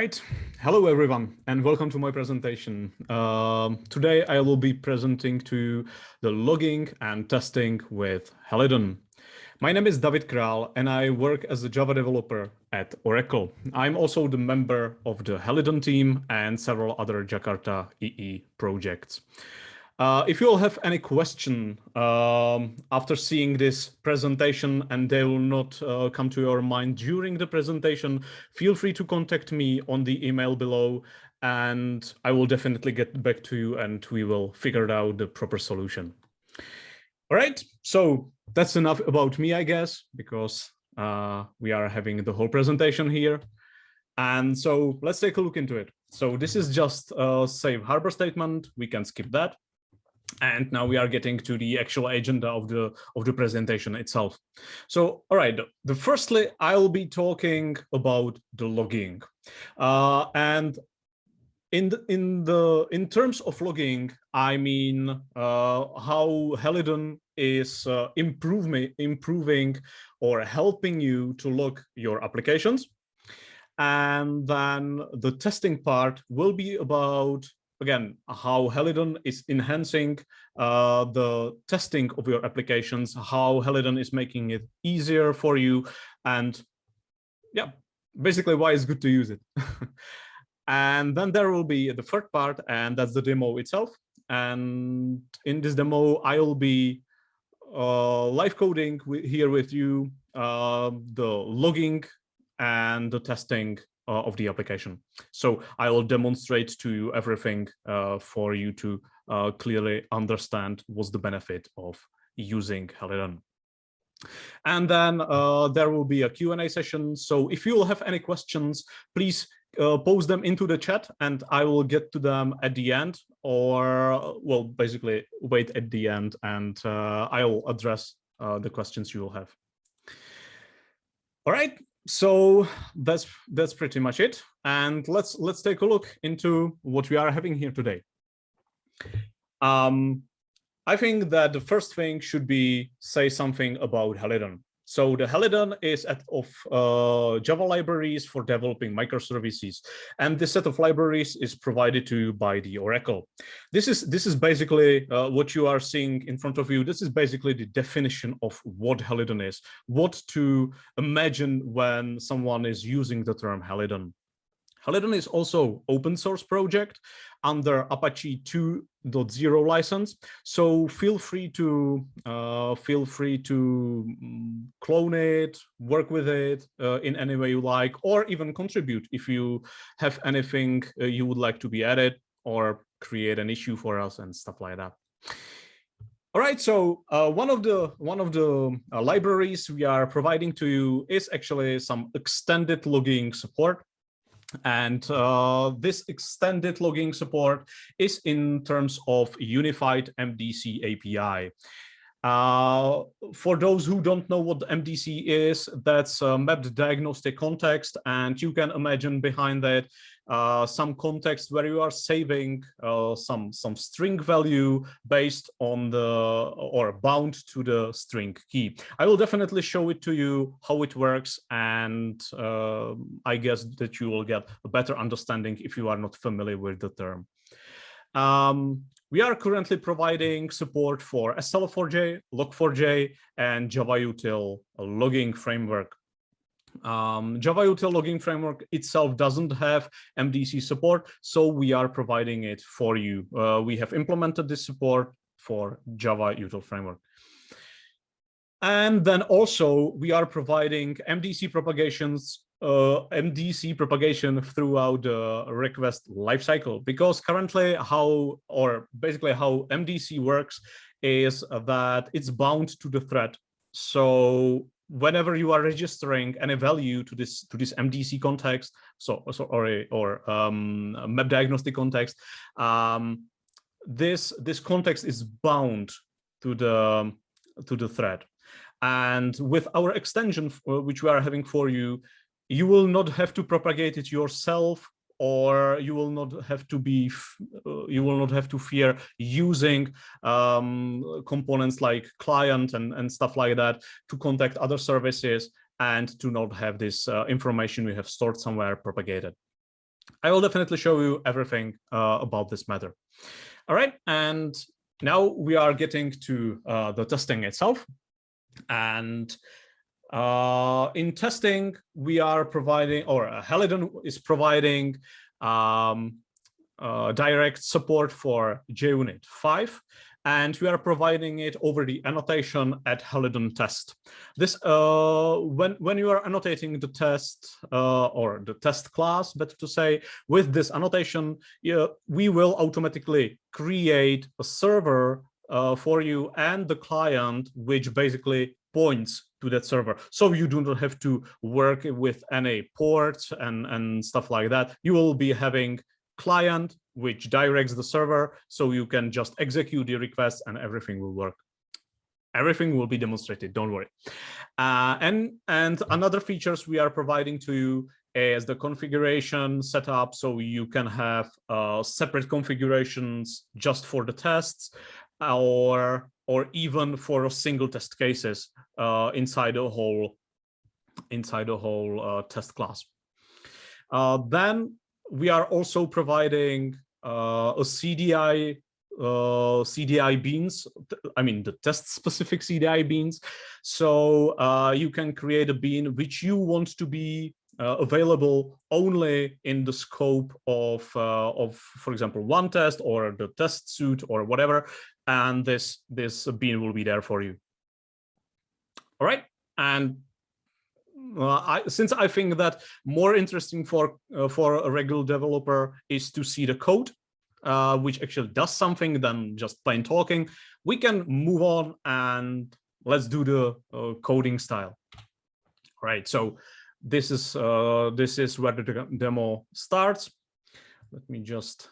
right. Hello, everyone, and welcome to my presentation. Today, I will be presenting to the logging and testing with Helidon. My name is David Král, and I work as a Java developer at Oracle. I'm also the member of the Helidon team and several other Jakarta EE projects. If you all have any question after seeing this presentation and they will not come to your mind during the presentation, feel free to contact me on the email below and I will definitely get back to you and we will figure out the proper solution. All right, so that's enough about me, I guess, because we are having the whole presentation here. And so let's take a look into it. So this is just a safe harbor statement. We can skip that. And now we are getting to the actual agenda of the presentation itself. So, all right, firstly, I'll be talking about the logging. And in terms of logging, I mean how Helidon is improving or helping you to log your applications. And then the testing part will be about, again, how Helidon is enhancing the testing of your applications, how Helidon is making it easier for you, and yeah, basically why it's good to use it. And then there will be the third part, and that's the demo itself. And in this demo, I will be live coding here with you the logging and the testing of the application. So I will demonstrate to you everything for you to clearly understand what's the benefit of using Helidon. And then there will be a Q&A session. So if you will have any questions, please post them into the chat and I will get to them at the end, or well, basically wait at the end and I will address the questions you will have. All right. So that's pretty much it. And let's take a look into what we are having here today. I think that the first thing should be say something about Helidon. So the Helidon is of Java libraries for developing microservices, and this set of libraries is provided to you by the Oracle. This is basically what you are seeing in front of you. This is basically the definition of what Helidon is, what to imagine when someone is using the term Helidon. Helidon is also open source project under Apache 2.0 license, so feel free to clone it, work with it in any way you like, or even contribute if you have anything you would like to be added, or create an issue for us and stuff like that. All right, so one of the libraries we are providing to you is actually some extended logging support. And this extended logging support is in terms of unified MDC API. For those who don't know what the MDC is, that's a mapped diagnostic context, and you can imagine behind that some context where you are saving some string value based on or bound to the string key. I will definitely show it to you how it works, and I guess that you will get a better understanding if you are not familiar with the term. We are currently providing support for SL4J, Log4j, and JavaUtil logging framework. JavaUtil logging framework itself doesn't have MDC support, so we are providing it for you. We have implemented this support for JavaUtil framework. And then also we are providing MDC propagation throughout the request lifecycle, because currently how MDC works is that it's bound to the thread. So whenever you are registering any value to this MDC context, or map diagnostic context, this context is bound to the thread. And with our extension, which we are having for you, you will not have to propagate it yourself, or you will not have to fear using components like client and stuff like that to contact other services and to not have this information we have stored somewhere propagated. I will definitely show you everything about this matter. All right, and now we are getting to the testing itself. And in testing, we are providing, or Helidon is providing direct support for JUnit 5, and we are providing it over the annotation at Helidon test. This, when you are annotating the test or the test class, better to say, with this annotation, we will automatically create a server for you and the client, which basically points to that server. So you do not have to work with any ports and stuff like that. You will be having client which directs the server, so you can just execute the request and everything will work. Everything will be demonstrated, don't worry. And another features we are providing to you is the configuration setup, so you can have separate configurations just for the tests, or even for single test cases inside the whole test class. Then we are also providing a CDI beans, I mean the test specific CDI beans. So you can create a bean which you want to be available only in the scope of, for example, one test or the test suite or whatever, and this bean will be there for you. All right, and since I think that more interesting for a regular developer is to see the code, which actually does something than just plain talking, we can move on and let's do the coding style. All right, so this is where the demo starts. Let me just,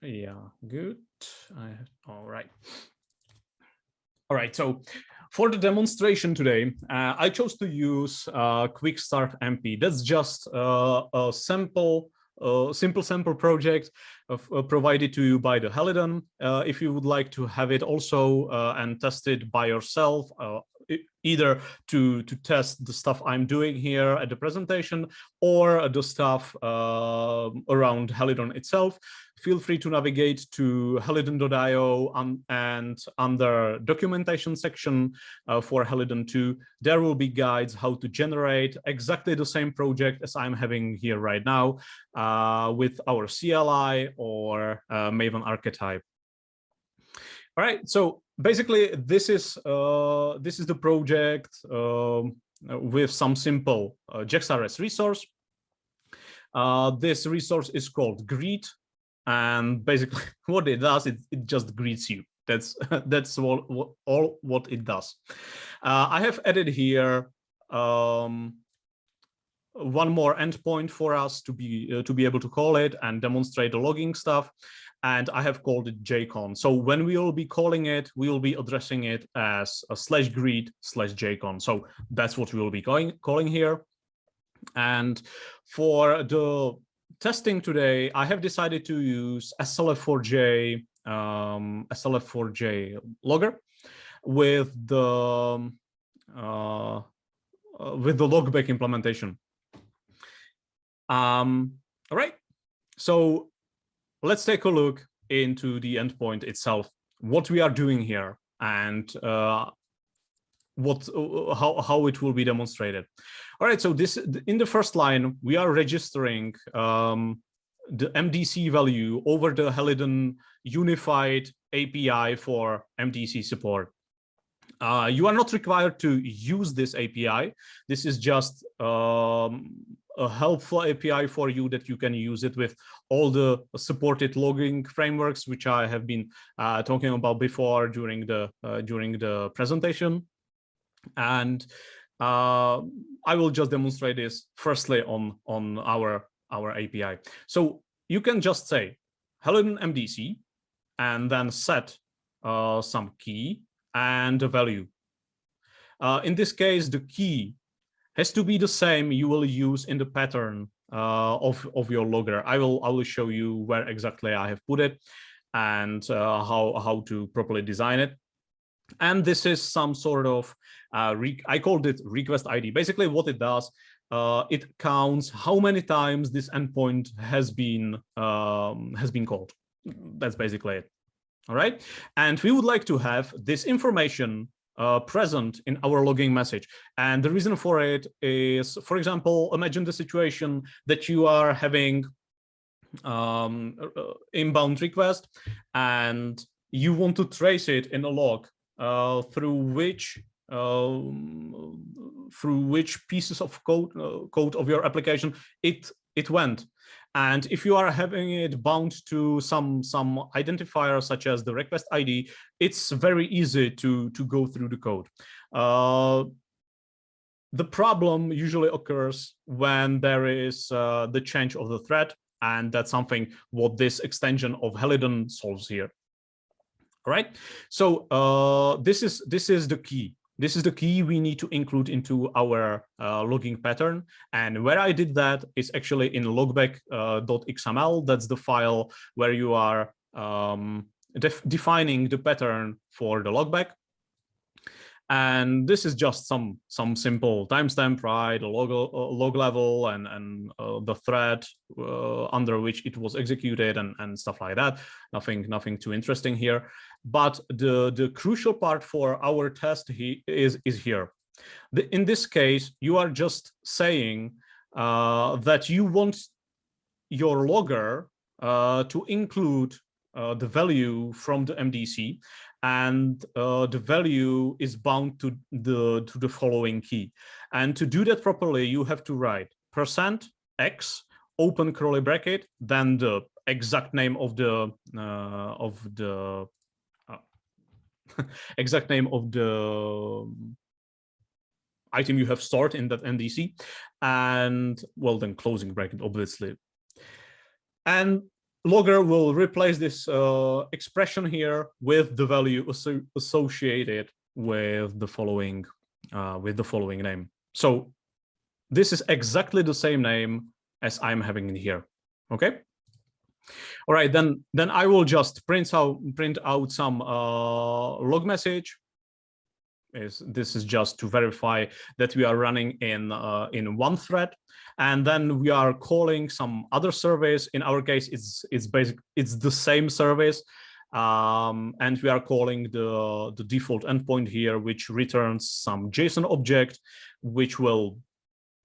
yeah, good. All right. All right, so for the demonstration today, I chose to use Quick Start MP. That's just a simple sample project provided to you by the Helidon. If you would like to have it also and test it by yourself, either to test the stuff I'm doing here at the presentation or the stuff around Helidon itself, feel free to navigate to helidon.io and under documentation section for Helidon 2, there will be guides how to generate exactly the same project as I'm having here right now with our CLI or Maven archetype. All right, so basically this is the project with some simple JAX-RS resource. This resource is called greet, and basically what it does, it just greets you. That's all what it does. I have added here one more endpoint for us to be able to call it and demonstrate the logging stuff, and I have called it JCon. So when we will be calling it, we will be addressing it as a /greet/JCon. So that's what we will be calling here. And for the testing today, I have decided to use SLF4J logger with the logback implementation. All right, so let's take a look into the endpoint itself, what we are doing here, and how it will be demonstrated. All right, so this, in the first line, we are registering the MDC value over the Helidon unified API for MDC support. You are not required to use this API. This is just a helpful API for you that you can use it with all the supported logging frameworks, which I have been talking about before during the presentation. And I will just demonstrate this firstly on our API. So you can just say Helidon MDC and then set some key and a value. In this case, the key has to be the same you will use in the pattern of your logger. I will show you where exactly I have put it and how to properly design it. And this is some sort of I called it request ID. Basically, what it does, it counts how many times this endpoint has been called. That's basically it. All right, and we would like to have this information present in our logging message. And the reason for it is, for example, imagine the situation that you are having inbound request and you want to trace it in a log through which pieces of code of your application it went. And if you are having it bound to some identifier such as the request ID, it's very easy to go through the code. The problem usually occurs when there is the change of the thread, and that's something what this extension of Helidon solves here. All right, so this is the key. This is the key we need to include into our logging pattern. And where I did that is actually in logback.xml. That's the file where you are defining the pattern for the logback. And this is just some simple timestamp, right? A log level and the thread under which it was executed and stuff like that. Nothing too interesting here. But the crucial part for our test is here. In this case, you are just saying that you want your logger to include the value from the MDC, and the value is bound to the following key. And to do that properly, you have to write %x open curly bracket, then the exact name of the exact name of the item you have stored in that MDC, and well, then closing bracket, obviously. And logger will replace this expression here with the value associated with the following name. So this is exactly the same name as I'm having in here. Okay. All right, then I will just print out some log message. This is just to verify that we are running in one thread, and then we are calling some other service. In our case, it's the same service, and we are calling the default endpoint here, which returns some JSON object, which will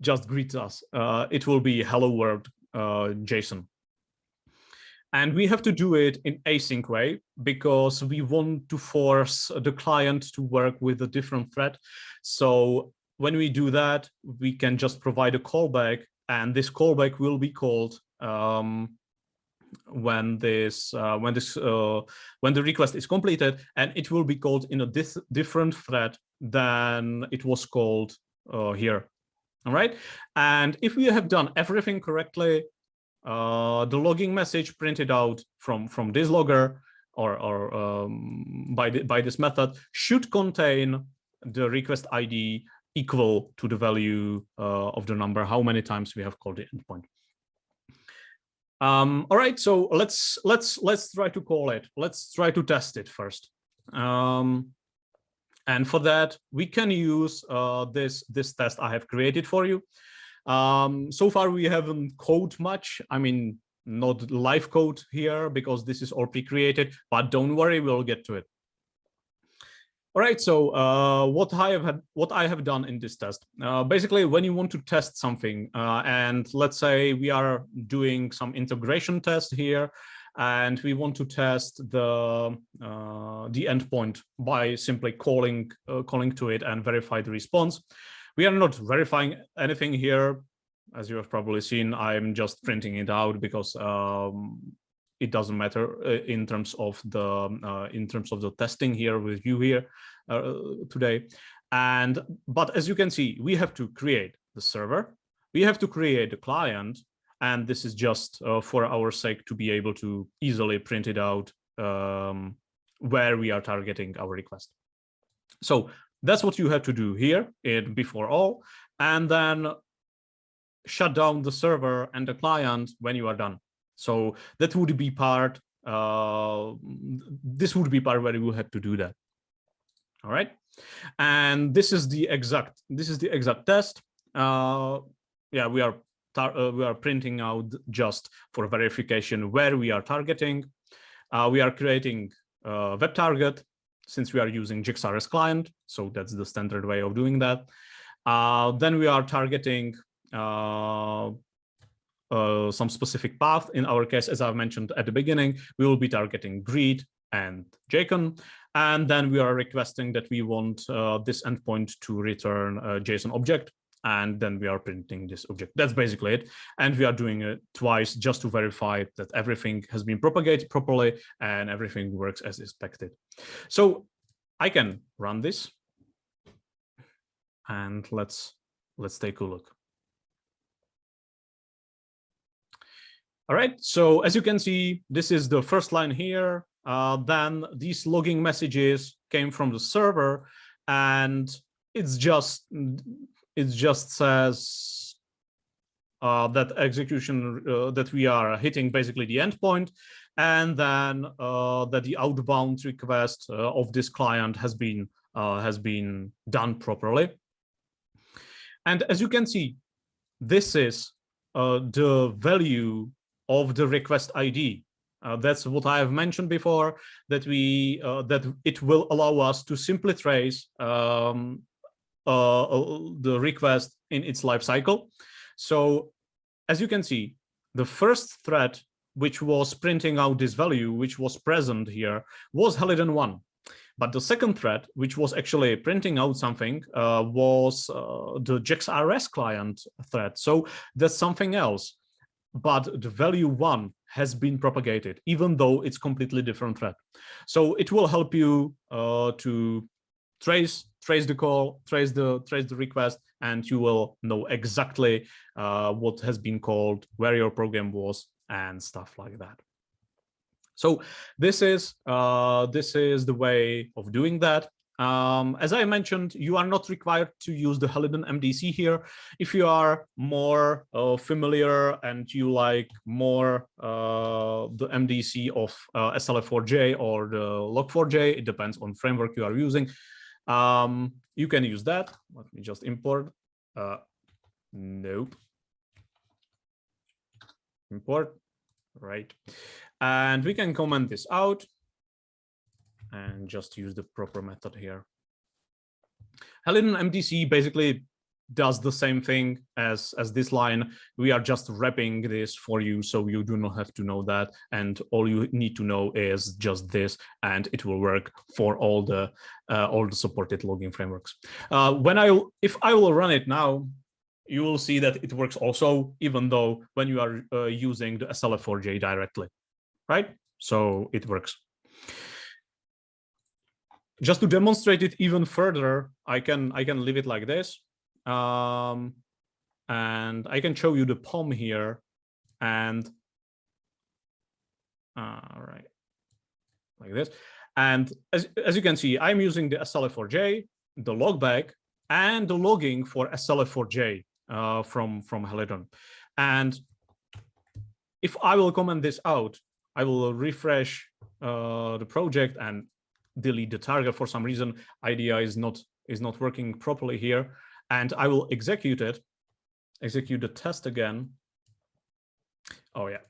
just greet us. It will be hello world JSON. And we have to do it in async way because we want to force the client to work with a different thread. So when we do that, we can just provide a callback, and this callback will be called when the request is completed, and it will be called in a different thread than it was called here. All right. And if we have done everything correctly, the logging message printed out from this logger or by this method should contain the request ID equal to the value of the number, how many times we have called the endpoint. All right, so let's try to call it. Let's try to test it first. And for that, we can use this test I have created for you. So far, we haven't coded much. I mean, not live code here because this is all pre-created, but don't worry, we'll get to it. All right, so what I have done in this test, basically when you want to test something, and let's say we are doing some integration test here, and we want to test the endpoint by simply calling to it and verify the response. We are not verifying anything here. As you have probably seen, I'm just printing it out because it doesn't matter in terms of the testing here with you here today. But as you can see, we have to create the server, we have to create the client, and this is just for our sake to be able to easily print it out where we are targeting our request. So that's what you have to do here before all, and then shut down the server and the client when you are done. So that would be part, this would be part where you have to do that. All right. And this is the exact test. yeah, we are printing out just for verification where we are targeting. We are creating a web target since we are using JIXRS client. So that's the standard way of doing that. Then we are targeting some specific path. In our case, as I mentioned at the beginning, we will be targeting greet and JSON. And then we are requesting that we want this endpoint to return a JSON object. And then we are printing this object. That's basically it. And we are doing it twice just to verify that everything has been propagated properly and everything works as expected. So I can run this. And let's take a look. All right, so as you can see, this is the first line here. Then these logging messages came from the server, and it just says that execution that we are hitting basically the endpoint, and then that the outbound request of this client has been done properly. And as you can see, this is the value of the request ID. That's what I have mentioned before, that that it will allow us to simply trace the request in its life cycle. So as you can see, the first thread which was printing out this value, which was present here, was Helidon 1. But the second thread, which was actually printing out something, was the JIXRS client thread. So that's something else. But the value 1 has been propagated, even though it's completely different thread. So it will help you to trace the call, trace the request, and you will know exactly what has been called, where your program was, and stuff like that. So this is the way of doing that. As I mentioned, you are not required to use the Helidon MDC here. If you are more familiar and you like more the MDC of SLF4J or the Log4j, it depends on framework you are using. You can use that. Let me just import. Nope. Import, right. And we can comment this out and just use the proper method here. Helidon MDC basically does the same thing as this line. We are just wrapping this for you, so you do not have to know that. And all you need to know is just this, and it will work for all the supported logging frameworks. If I will run it now, you will see that it works also, even though when you are using the SLF4J directly, right? So it works. Just to demonstrate it even further, I can leave it like this. And I can show you the POM here, and all right, like this. And as you can see, I'm using the SLF4J, the logback, and the logging for SLF4J from Helidon. And if I will comment this out, I will refresh the project and delete the target. For some reason, IDEA is not working properly here, and I will execute it, execute the test again. Oh yeah,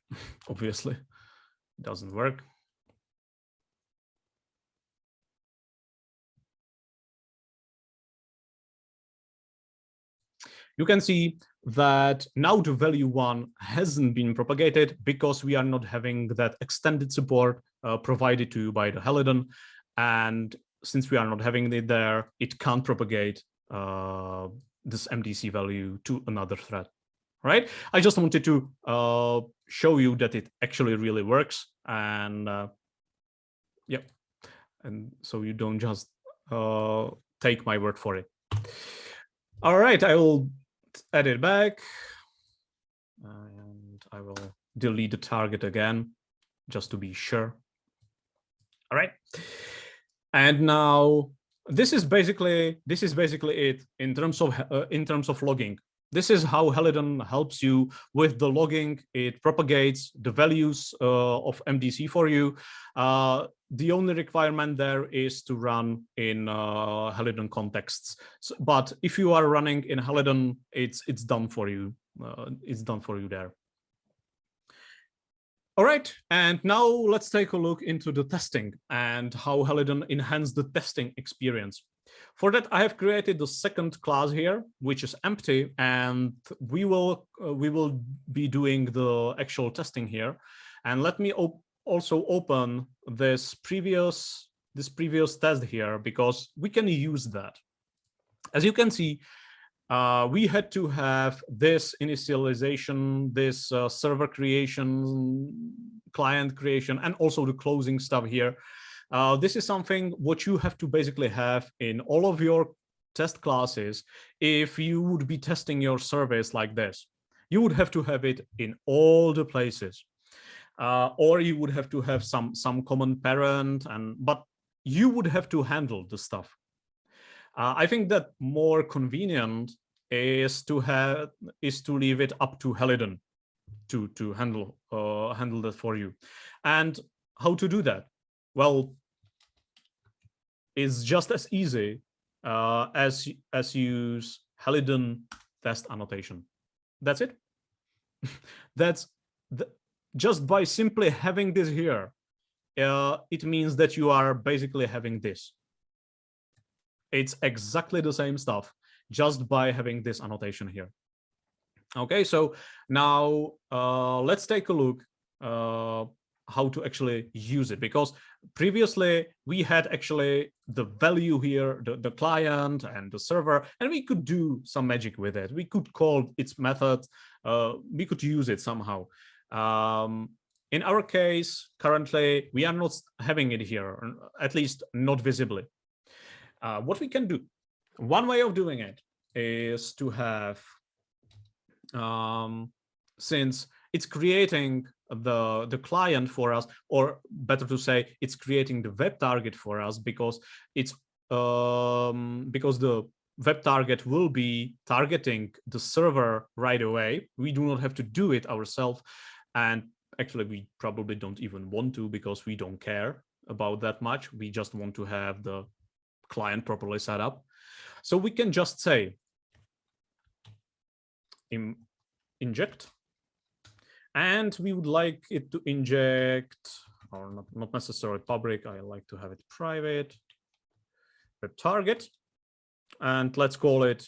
obviously it doesn't work. You can see that now the value 1 hasn't been propagated because we are not having that extended support provided to you by the Helidon. And since we are not having it there, it can't propagate this MDC value to another thread, right? I just wanted to show you that it actually really works. And yeah, and so you don't just take my word for it. All right, I will add it back, and I will delete the target again, just to be sure. All right, and now this is basically it in terms of logging. This is how Helidon helps you with the logging. It propagates the values of MDC for you. The only requirement there is to run in Helidon contexts. But if you are running in Helidon, it's done for you. it's done for you there. All right, and now let's take a look into the testing and how Helidon enhanced the testing experience. For that, I have created the second class here, which is empty, and we will be doing the actual testing here. And let me also open this previous test here, because we can use that. As you can see, we had to have this initialization, this server creation, client creation, and also the closing stuff here. This is something what you have to basically have in all of your test classes. If you would be testing your service like this, you would have to have it in all the places, or you would have to have some common parent, but you would have to handle the stuff. I think that more convenient is to leave it up to Helidon to handle that for you. And how to do that? Well, it's just as easy as use Helidon test annotation. That's it. Just by simply having this here, it means that you are basically having this. It's exactly the same stuff, just by having this annotation here. Okay, so now let's take a look how to actually use it, because previously we had actually the value here, the client and the server, and we could do some magic with it. We could call its method, we could use it somehow. In our case, currently, we are not having it here, at least not visibly. What we can do, one way of doing it is to have, since it's creating the client for us, or better to say, it's creating the web target for us, because it's because the web target will be targeting the server right away. We do not have to do it ourselves, and actually we probably don't even want to, because we don't care about that much. We just want to have the client properly set up. So we can just say inject, and we would like it to inject, or not necessarily public, I like to have it private, web target, and let's call it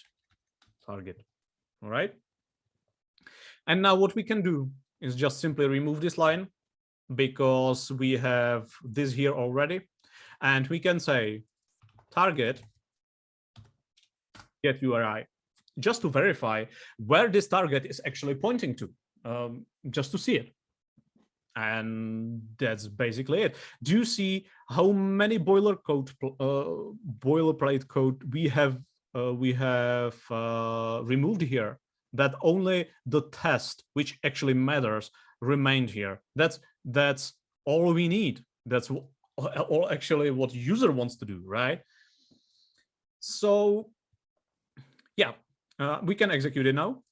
target. All right. And now what we can do is just simply remove this line, because we have this here already, and we can say target get URI, just to verify where this target is actually pointing to, just to see it. And that's basically it. Do you see how many boilerplate code we have removed here? That only the test, which actually matters, remained here. That's all we need. That's all actually what user wants to do, right? So yeah, we can execute it now,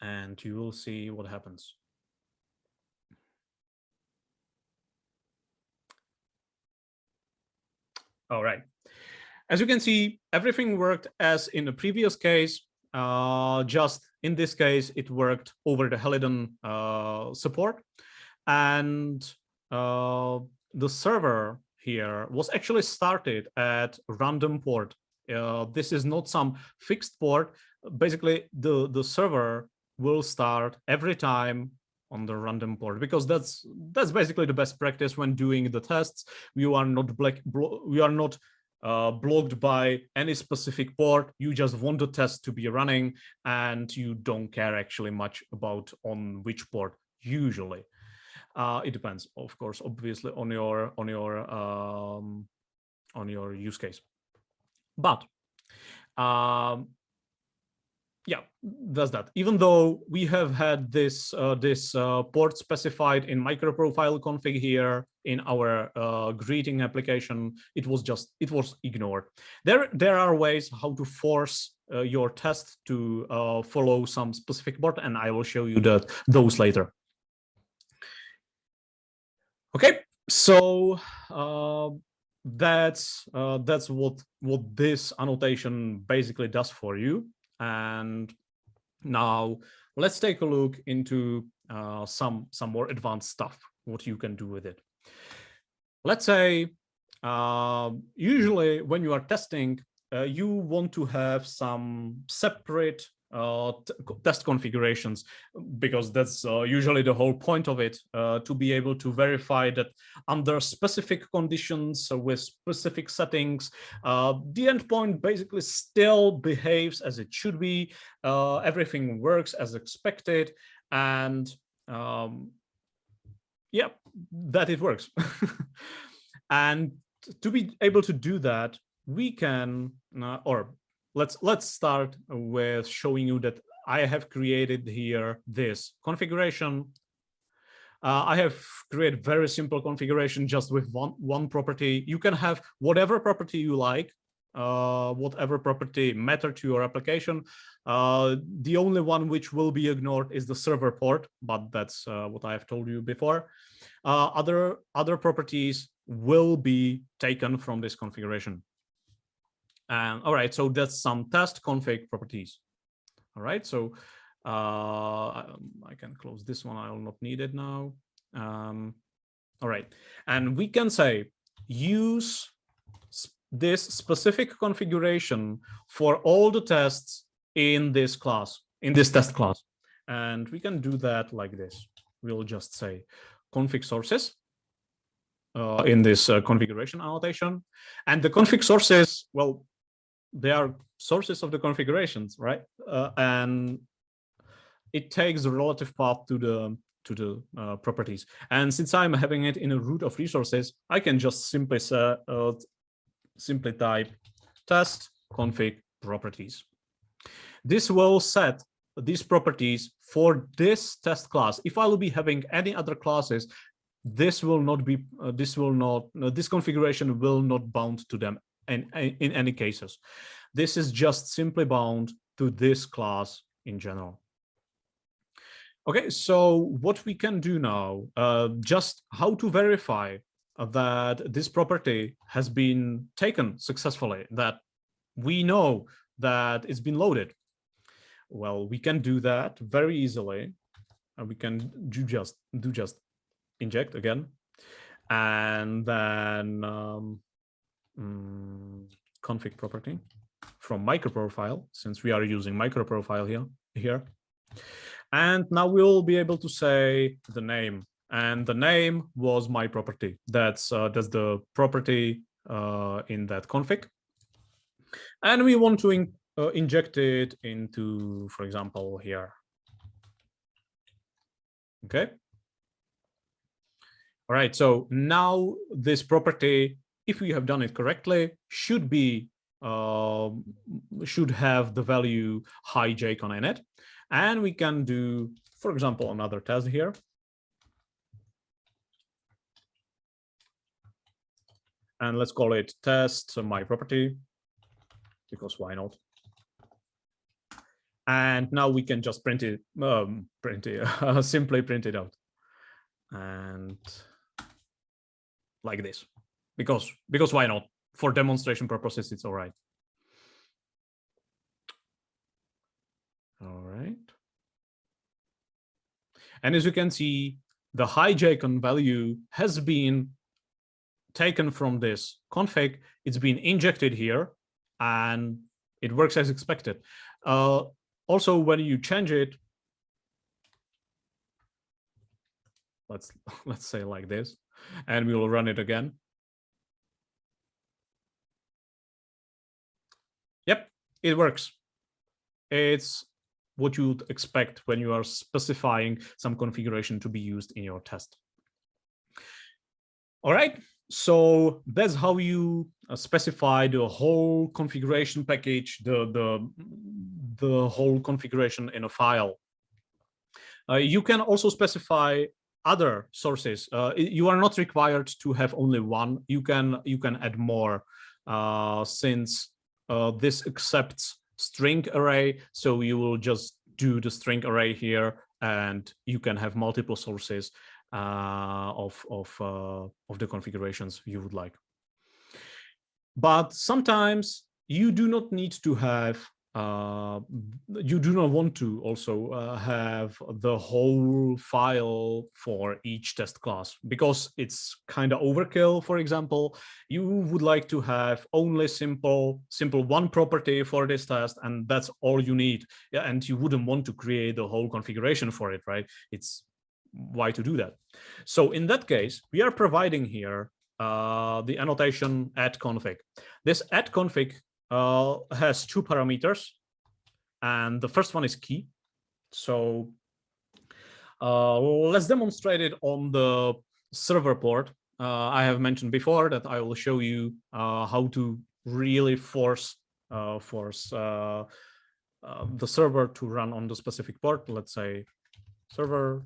and you will see what happens. All right. As you can see, everything worked as in the previous case. Just in this case, it worked over the Helidon support, and the server here was actually started at random port. This is not some fixed port. Basically, the server will start every time on the random port, because that's basically the best practice when doing the tests. You are not blocked by any specific port. You just want the test to be running, and you don't care actually much about on which port usually. It depends, of course, obviously on your use case. But yeah, that's that. Even though we have had this port specified in microprofile config here in our greeting application, it was ignored. There are ways how to force your test to follow some specific port, and I will show you those later. Okay, so that's what this annotation basically does for you. And Now, let's take a look into some more advanced stuff, what you can do with it. Let's say, usually when you are testing, you want to have some separate test configurations, because that's usually the whole point of it, to be able to verify that under specific conditions with specific settings, the endpoint basically still behaves as it should be, everything works as expected, and yeah, that it works. And to be able to do that, we can, or let's start with showing you that I have created here this configuration. I have created very simple configuration just with one property. You can have whatever property you like, whatever property matter to your application. The only one which will be ignored is the server port, but that's what I have told you before. Other properties will be taken from this configuration. And all right, so that's some test config properties. All right, so I can close this one. I will not need it now. All right, and we can say use this specific configuration for all the tests in this class, in this test class. And we can do that like this. We'll just say config sources in this configuration annotation. And the config sources, well, they are sources of the configurations, right? And it takes the relative path to the properties. And since I'm having it in a root of resources, I can just simply type test config properties. This will set these properties for this test class. If I will be having any other classes, this will not be, this configuration will not bound to them in any cases. This is just simply bound to this class in general. Okay, so what we can do now, just how to verify that this property has been taken successfully, that we know that it's been loaded. Well, we can do that very easily. We can do just inject again, and then config property from microprofile, since we are using microprofile here. And now we'll be able to say the name, and the name was my property. That's the property in that config, and we want to inject it into, for example, here. Okay. All right. So now this property, if we have done it correctly, should have the value hijack on init. And we can do, for example, another test here. And let's call it test my property, because why not? And now we can just print it, simply print it out. And like this, because why not? For demonstration purposes, it's all right. All right. And as you can see, the hijack on value has been taken from this config. It's been injected here, and it works as expected. Also, when you change it, let's say like this, and we will run it again. Yep, it works. It's what you would expect when you are specifying some configuration to be used in your test. All right, so that's how you specify the whole configuration package, the whole configuration in a file. You can also specify other sources. You are not required to have only one. You can add more, since this accepts string array. So you will just do the string array here, and you can have multiple sources of the configurations you would like. But sometimes you do not need to have you do not want to also have the whole file for each test class, because it's kind of overkill. For example, you would like to have only simple one property for this test, and that's all you need. Yeah, and you wouldn't want to create the whole configuration for it, right? It's why to do that. So in that case, we are providing here the annotation @config. This @config has two parameters, and the first one is key. So let's demonstrate it on the server port. I have mentioned before that I will show you how to really force the server to run on the specific port. Let's say server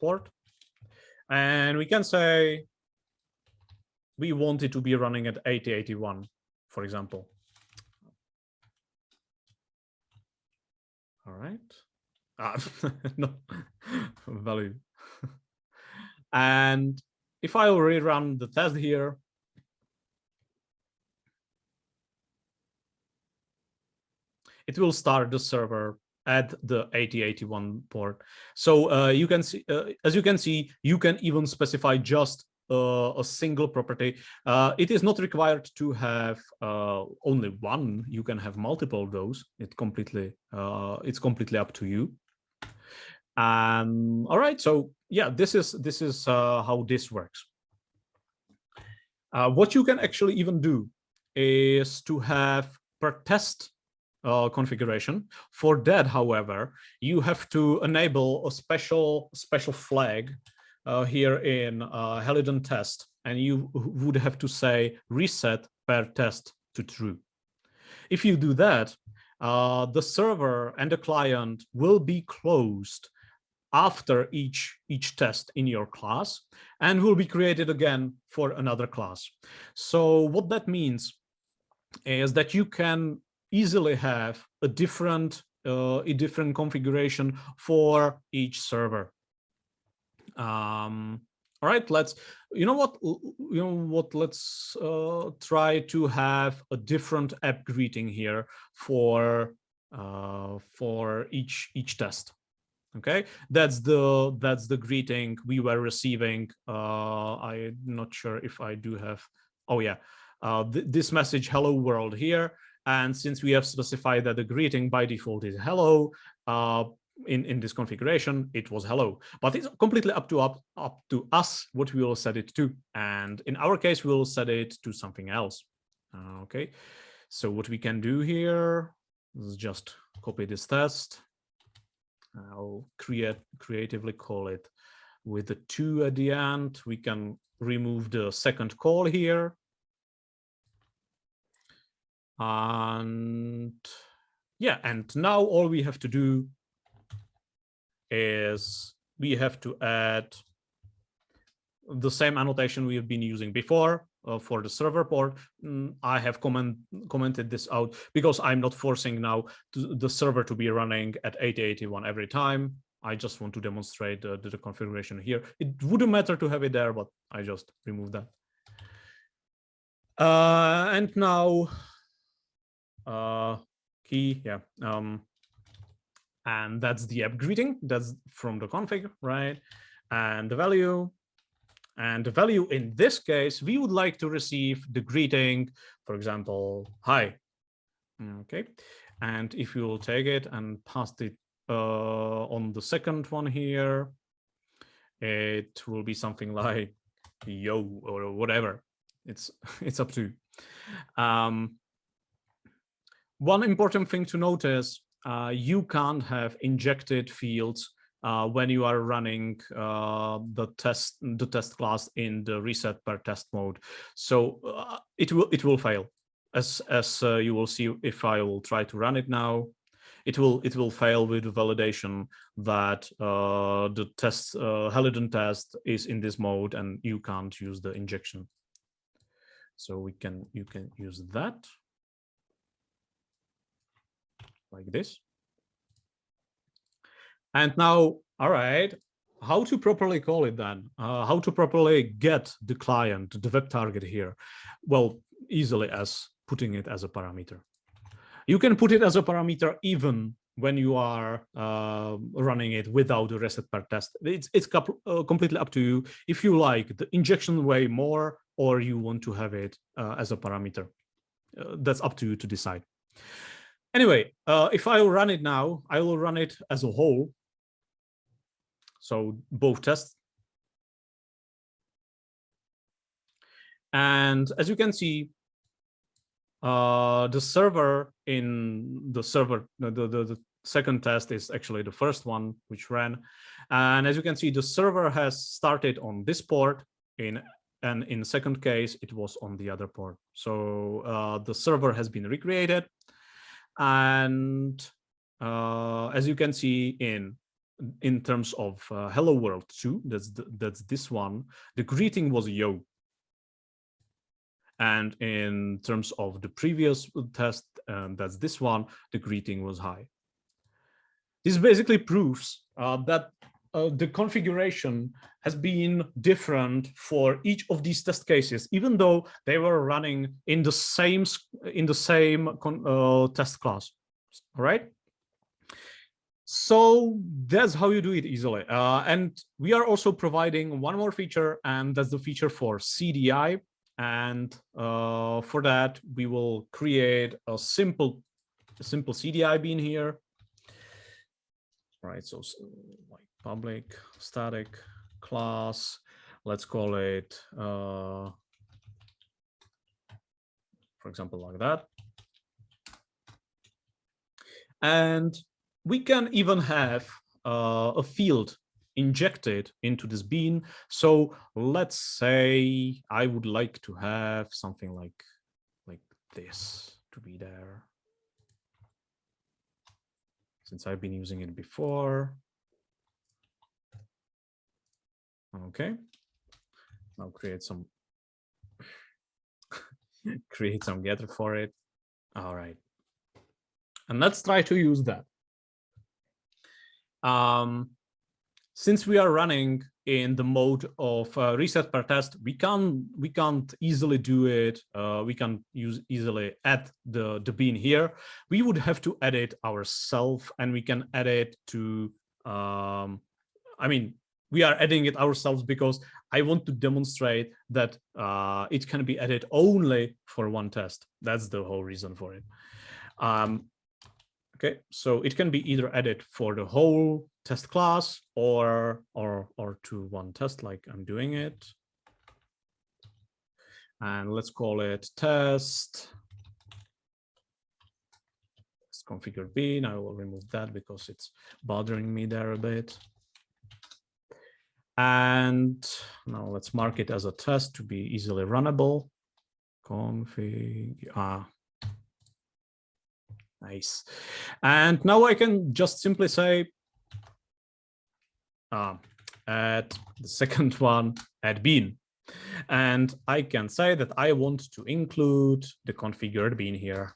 port, and we can say we want it to be running at 8081, for example. All right. No value. And if I will rerun the test here, it will start the server at the 8081 port. So you can see, as you can see, you can even specify just a single property. It is not required to have only one. You can have multiple of those. It's completely up to you. All right, so yeah, this is how this works. What you can actually even do is to have per test configuration. For that, however, you have to enable a special flag here in Helidon test, and you would have to say reset per test to true. If you do that, the server and the client will be closed after each test in your class, and will be created again for another class. So what that means is that you can easily have a different configuration for each server. All right, let's try to have a different app greeting here for each test. Okay, that's the greeting we were receiving. I'm not sure if I do have. Oh yeah, this message "Hello world" here. And since we have specified that the greeting by default is hello, in this configuration, it was hello. But it's completely up to us what we will set it to. And in our case, we will set it to something else. Okay, so what we can do here is just copy this test. I'll creatively call it with the 2 at the end. We can remove the second call here. And yeah, and now all we have to do is we have to add the same annotation we have been using before for the server port. I have commented this out because I'm not forcing now the server to be running at 8081 every time. I just want to demonstrate the configuration here. It wouldn't matter to have it there, but I just removed that. And now key, yeah. And that's the app greeting. That's from the config, right? And the value. And the value in this case, we would like to receive the greeting, for example, hi. Okay. And if you will take it and pass it on the second one here, it will be something like yo or whatever. It's up to you. One important thing to notice, you can't have injected fields when you are running the test class in the reset per test mode. So it will fail, as you will see if I will try to run it now. It will fail with the validation that the test Helidon test is in this mode and you can't use the injection. So you can use that like this. And now, all right, how to properly call it then? How to properly get the client, the web target here? Well, easily as putting it as a parameter. You can put it as a parameter even when you are running it without a reset per test. It's completely up to you if you like the injection way more or you want to have it as a parameter. That's up to you to decide. Anyway, if I run it now, I will run it as a whole. So both tests. And as you can see, the server in the server, the second test is actually the first one which ran. And as you can see, the server has started on this port, and in the second case, it was on the other port. So the server has been recreated. And as you can see in terms of Hello World 2, that's this one, the greeting was yo. And in terms of the previous test, that's this one, the greeting was hi. This basically proves that the configuration has been different for each of these test cases, even though they were running in the same test class. All right. So that's how you do it easily. And we are also providing one more feature, and that's the feature for CDI. And for that, we will create a simple CDI bean here. All right, so like public static class, let's call it, for example, like that. And we can even have a field injected into this bean. So let's say I would like to have something like this to be there, since I've been using it before. Okay, I'll create some getter for it. All right, and let's try to use that. Since we are running in the mode of reset per test, we can't easily do it. We can easily add the bean here. We would have to add it ourselves, and we can add it to. I mean, we are adding it ourselves because I want to demonstrate that it can be added only for one test. That's the whole reason for it. Okay, so it can be either added for the whole test class or to one test, like I'm doing it. And let's call it test configured bean. I will remove that because it's bothering me there a bit. And now let's mark it as a test to be easily runnable. Config, nice. And now I can just simply say, add the second one, add bean. And I can say that I want to include the configured bean here.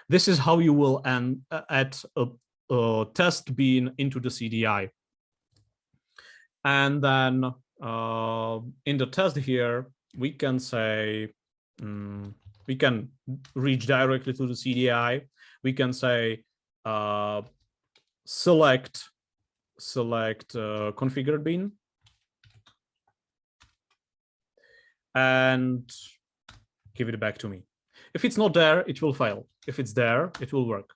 This is how you will add a test bean into the CDI. And then in the test here, we can say, we can reach directly to the CDI. We can say select configured bean and give it back to me. If it's not there, it will fail. If it's there, it will work.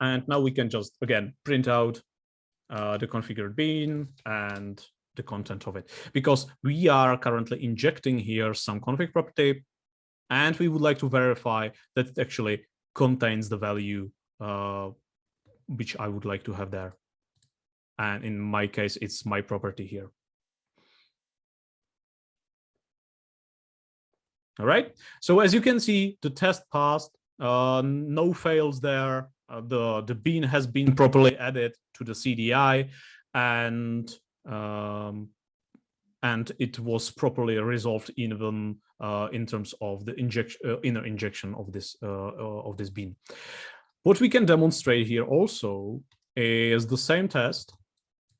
And now we can just, again, print out the configured bean and the content of it, because we are currently injecting here some config property, and we would like to verify that it actually contains the value which I would like to have there. And in my case, it's my property here. All right. So as you can see, the test passed, no fails there. The bean has been properly added to the CDI, and it was properly resolved even in terms of the inner injection of this bean. What we can demonstrate here also is the same test,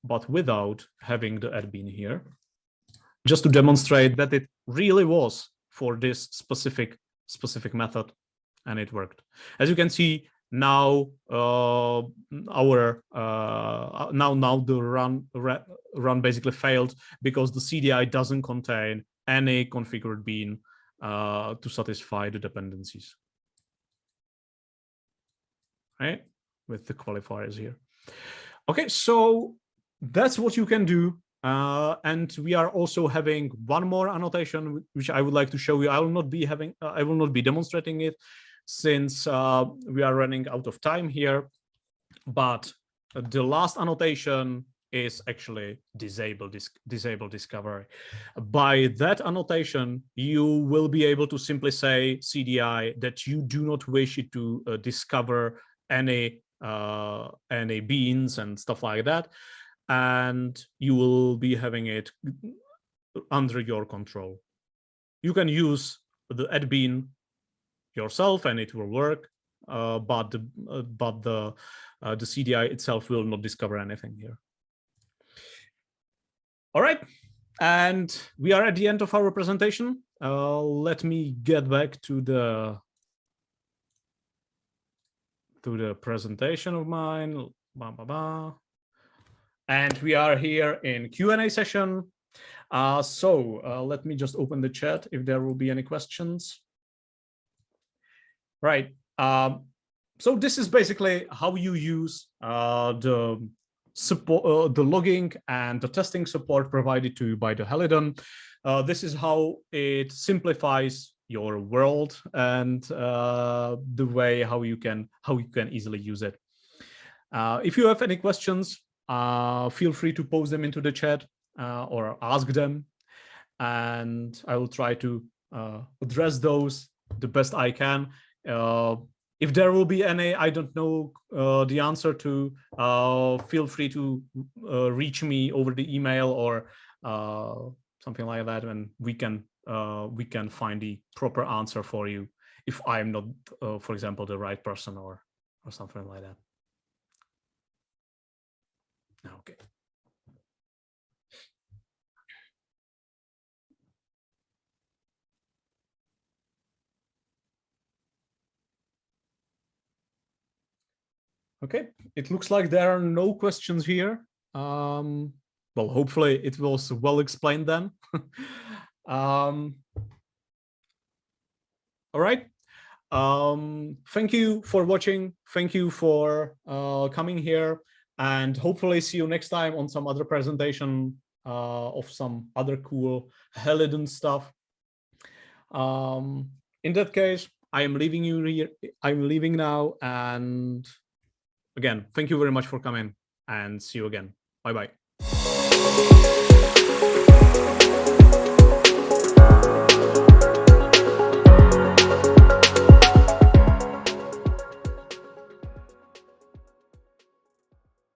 but without having the add bean here, just to demonstrate that it really was for this specific specific method, and it worked. As you can see, now the run basically failed because the CDI doesn't contain any configured bean to satisfy the dependencies. Right, with the qualifiers here. Okay, so that's what you can do. And we are also having one more annotation which I would like to show you. I will not be demonstrating it since we are running out of time here. But the last annotation is actually disable discovery. By that annotation, you will be able to simply say CDI that you do not wish it to discover any beans and stuff like that, and you will be having it under your control. You can use the add bean yourself and it will work, but the CDI itself will not discover anything here. All right, and we are at the end of our presentation. Let me get back to the presentation of mine. And we are here in Q&A session. So let me just open the chat if there will be any questions. Right. So this is basically how you use the support, the logging and the testing support provided to you by the Helidon. This is how it simplifies your world and the way how you can easily use it. If you have any questions, feel free to post them into the chat or ask them, and I will try to address those the best I can. If there will be any I don't know the answer to, feel free to reach me over the email or something like that, and we can find the proper answer for you if I'm not, for example, the right person or something like that. Okay. Okay, it looks like there are no questions here. Well, hopefully it was well explained then. All right. Thank you for watching. Thank you for coming here, and hopefully see you next time on some other presentation of some other cool Helidon stuff. In that case, I am leaving you here. I'm leaving now, and again, thank you very much for coming, and see you again. Bye-bye.